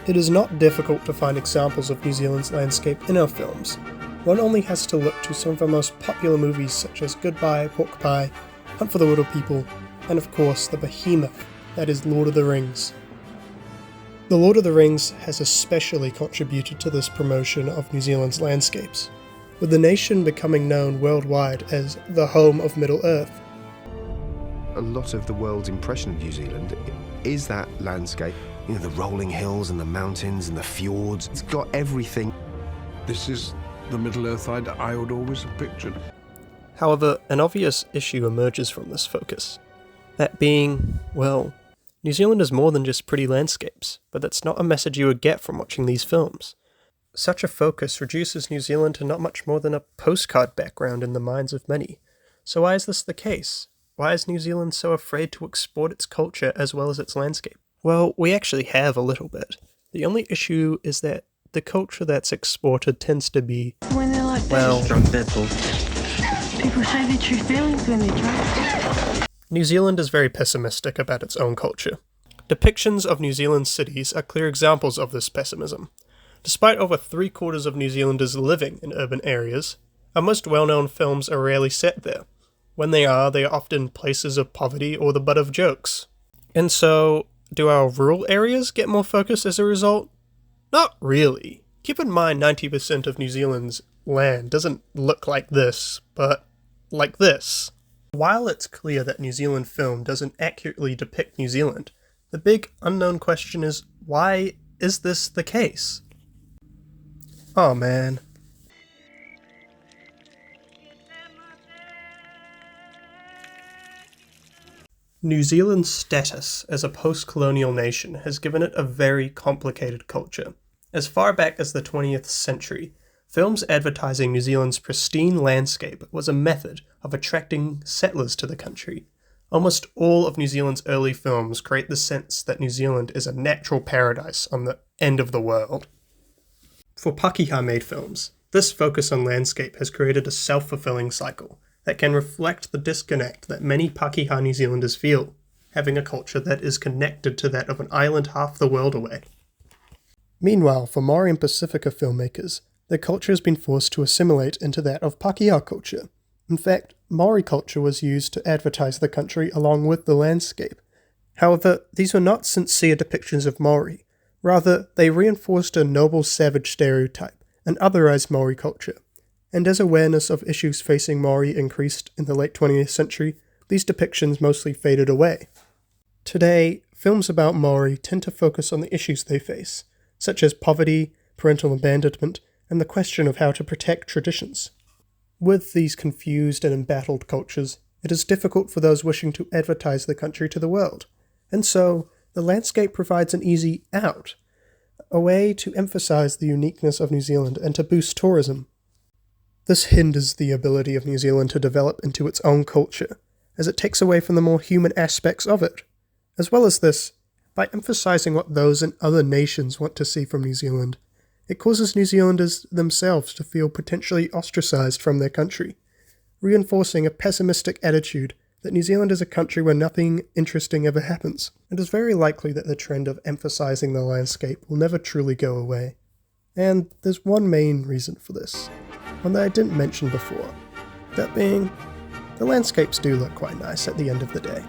It is not difficult to find examples of New Zealand's landscape in our films. One only has to look to some of our most popular movies such as Goodbye, Pork Pie, Hunt for the Wilder People, and of course the behemoth that is Lord of the Rings. The Lord of the Rings has especially contributed to this promotion of New Zealand's landscapes, with the nation becoming known worldwide as the home of Middle-earth. A lot of the world's impression of New Zealand is that landscape. You know, the rolling hills and the mountains and the fjords. It's got everything. This is the Middle-earth I would always have pictured. However, an obvious issue emerges from this focus. That being, well, New Zealand is more than just pretty landscapes, but that's not a message you would get from watching these films. Such a focus reduces New Zealand to not much more than a postcard background in the minds of many. So why is this the case? Why is New Zealand so afraid to export its culture as well as its landscape? Well, we actually have a little bit. The only issue is that the culture that's exported tends to be, when they're like drunk people say their true feelings when they're drunk. New Zealand is very pessimistic about its own culture. Depictions of New Zealand's cities are clear examples of this pessimism. Despite over 3/4 of New Zealanders living in urban areas, our most well-known films are rarely set there. When they are often places of poverty or the butt of jokes. And so, do our rural areas get more focus as a result? Not really. Keep in mind 90% of New Zealand's land doesn't look like this, but like this. While it's clear that New Zealand film doesn't accurately depict New Zealand, the big unknown question is, why is this the case? Oh man. New Zealand's status as a post-colonial nation has given it a very complicated culture. As far back as the 20th century, films advertising New Zealand's pristine landscape was a method of attracting settlers to the country. Almost all of New Zealand's early films create the sense that New Zealand is a natural paradise on the end of the world. For Pakeha-made films, this focus on landscape has created a self-fulfilling cycle that can reflect the disconnect that many Pakeha New Zealanders feel, having a culture that is connected to that of an island half the world away. Meanwhile, for Maori and Pacifica filmmakers, their culture has been forced to assimilate into that of Pakeha culture. In fact, Maori culture was used to advertise the country along with the landscape. However, these were not sincere depictions of Maori. Rather, they reinforced a noble savage stereotype and otherized Maori culture. And as awareness of issues facing Maori increased in the late 20th century, these depictions mostly faded away. Today, films about Maori tend to focus on the issues they face, such as poverty, parental abandonment, and the question of how to protect traditions. With these confused and embattled cultures, it is difficult for those wishing to advertise the country to the world, and so the landscape provides an easy out, a way to emphasize the uniqueness of New Zealand and to boost tourism. This hinders the ability of New Zealand to develop into its own culture, as it takes away from the more human aspects of it. As well as this, by emphasizing what those in other nations want to see from New Zealand, it causes New Zealanders themselves to feel potentially ostracized from their country, reinforcing a pessimistic attitude that New Zealand is a country where nothing interesting ever happens. It is very likely that the trend of emphasizing the landscape will never truly go away. And there's one main reason for this, one that I didn't mention before. That being, the landscapes do look quite nice at the end of the day.